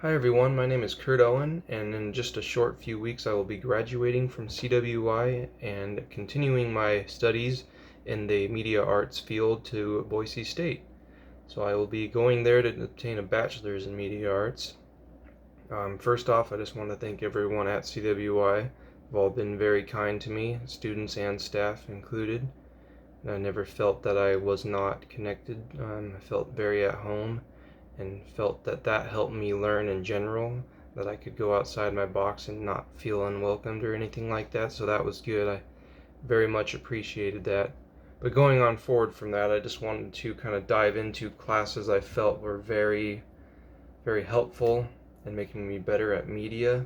Hi everyone, my name is Kurt Owen, and in just a short few weeks I will be graduating from CWI and continuing my studies in the media arts field to Boise State. So I will be going there to obtain a bachelor's in media arts. First off, I just want to thank everyone at CWI. They've all been very kind to me, students and staff included. And I never felt that I was not connected. I felt very at home and felt that that helped me learn in general, that I could go outside my box and not feel unwelcomed or anything like that. So that was good. I very much appreciated that. But going on forward from that, I just wanted to kind of dive into classes I felt were very, very helpful in making me better at media.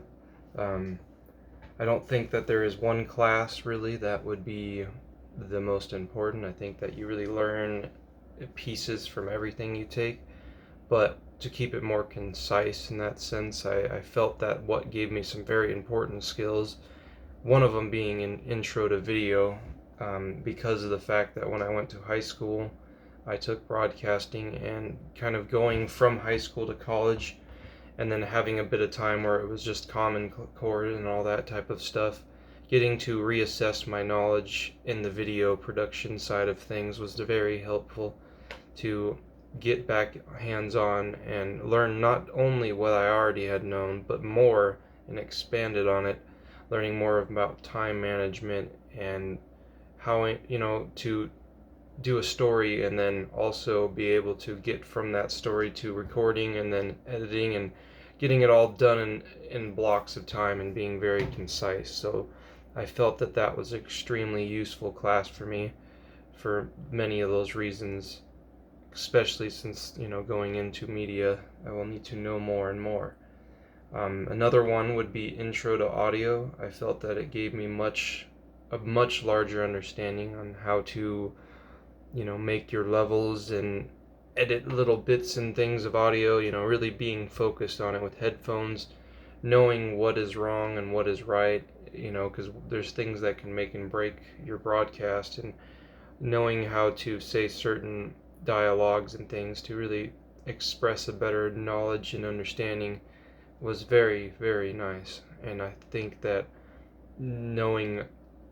Um, I don't think that there is one class really that would be the most important. I think that you really learn pieces from everything you take. But to keep it more concise in that sense, I felt that what gave me some very important skills, one of them being an intro to video, because of the fact that when I went to high school, I took broadcasting, and kind of going from high school to college and then having a bit of time where it was just Common Core and all that type of stuff, getting to reassess my knowledge in the video production side of things was very helpful to get back hands-on and learn not only what I already had known, but more and expanded on it, learning more about time management and how, to do a story and then also be able to get from that story to recording and then editing and getting it all done in blocks of time and being very concise. So I felt that that was an extremely useful class for me for many of those reasons, especially since, going into media, I will need to know more and more. Another one would be Intro to Audio. I felt that it gave me a much larger understanding on how to, make your levels and edit little bits and things of audio, really being focused on it with headphones, knowing what is wrong and what is right, because there's things that can make and break your broadcast, and knowing how to say certain dialogues and things to really express a better knowledge and understanding was very, very nice. And I think that knowing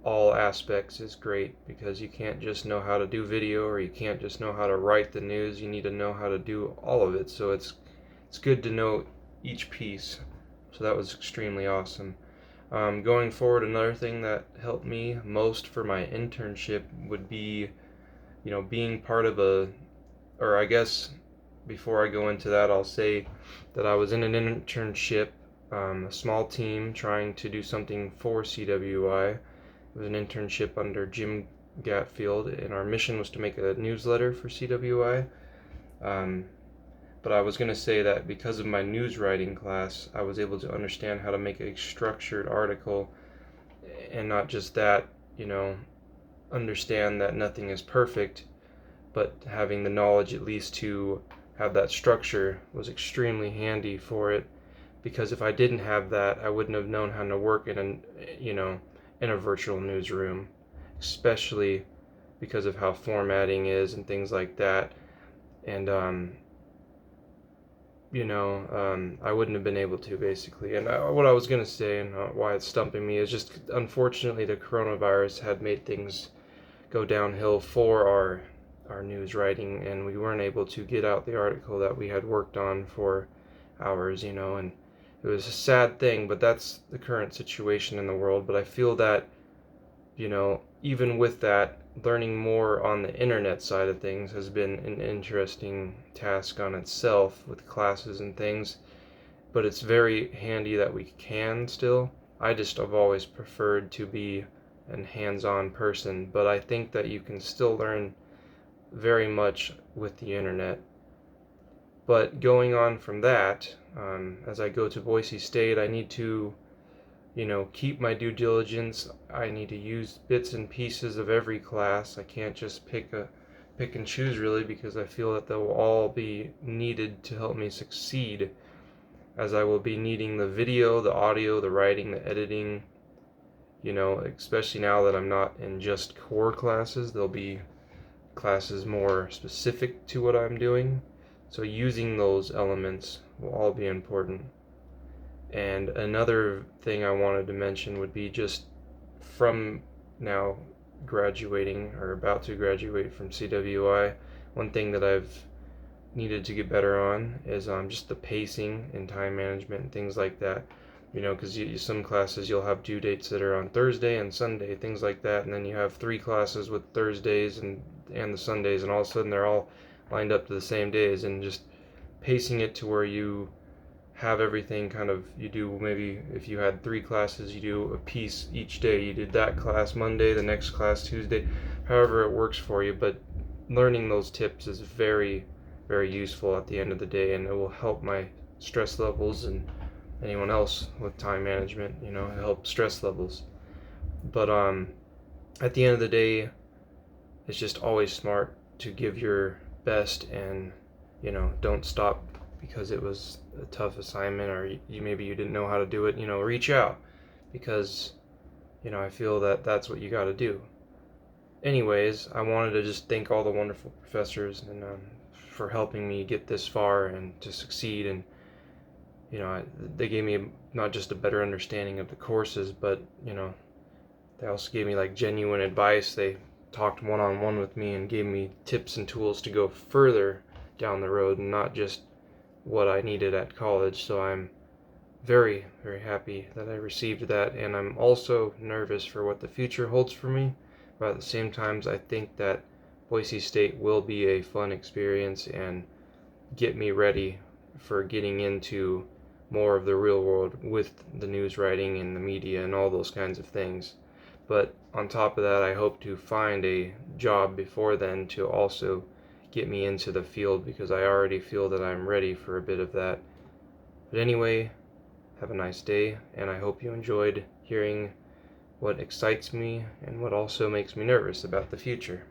all aspects is great, because you can't just know how to do video or you can't just know how to write the news. You need to know how to do all of it. So it's good to know each piece. So that was extremely awesome. Going forward, another thing that helped me most for my internship would be, being part of or I guess before I go into that, I'll say that I was in an internship, a small team trying to do something for CWI. It was an internship under Jim Gatfield, and our mission was to make a newsletter for CWI. But I was going to say that because of my news writing class, I was able to understand how to make a structured article, and not just that, understand that nothing is perfect, but having the knowledge at least to have that structure was extremely handy for it, because if I didn't have that, I wouldn't have known how to work in a virtual newsroom, especially because of how formatting is and things like that. And I wouldn't have been able to, basically. And what I was going to say, and why it's stumping me, is just unfortunately the coronavirus had made things go downhill for our news writing, and we weren't able to get out the article that we had worked on for hours, and it was a sad thing, but that's the current situation in the world. But I feel that, even with that, learning more on the internet side of things has been an interesting task on itself with classes and things, but it's very handy that we can still. I've always preferred to be a hands-on person, but I think that you can still learn very much with the internet. But going on from that, as I go to Boise State, I need to, keep my due diligence. I need to use bits and pieces of every class. I can't just pick and choose, really, because I feel that they'll all be needed to help me succeed, as I will be needing the video, the audio, the writing, the editing, especially now that I'm not in just core classes. There'll be classes more specific to what I'm doing. So using those elements will all be important. And another thing I wanted to mention would be just from now graduating or about to graduate from CWI, one thing that I've needed to get better on is just the pacing and time management and things like that. Because some classes you'll have due dates that are on Thursday and Sunday, things like that, and then you have three classes with Thursdays and the Sundays, and all of a sudden they're all lined up to the same days, and just pacing it to where you have everything kind of, you do, maybe if you had three classes, you do a piece each day. You did that class Monday, the next class Tuesday, however it works for you. But learning those tips is very, very useful at the end of the day, and it will help my stress levels and anyone else with time management, help stress levels. But at the end of the day, it's just always smart to give your best, and don't stop because it was a tough assignment, or maybe you didn't know how to do it. Reach out, because I feel that that's what you got to do. Anyways, I wanted to just thank all the wonderful professors and for helping me get this far and to succeed. And they gave me not just a better understanding of the courses, but they also gave me like genuine advice. They talked one-on-one with me and gave me tips and tools to go further down the road, and not just what I needed at college. So I'm very, very happy that I received that, and I'm also nervous for what the future holds for me. But at the same time, I think that Boise State will be a fun experience and get me ready for getting into more of the real world with the news writing and the media and all those kinds of things. But on top of that, I hope to find a job before then to also get me into the field, because I already feel that I'm ready for a bit of that. But anyway, have a nice day, and I hope you enjoyed hearing what excites me and what also makes me nervous about the future.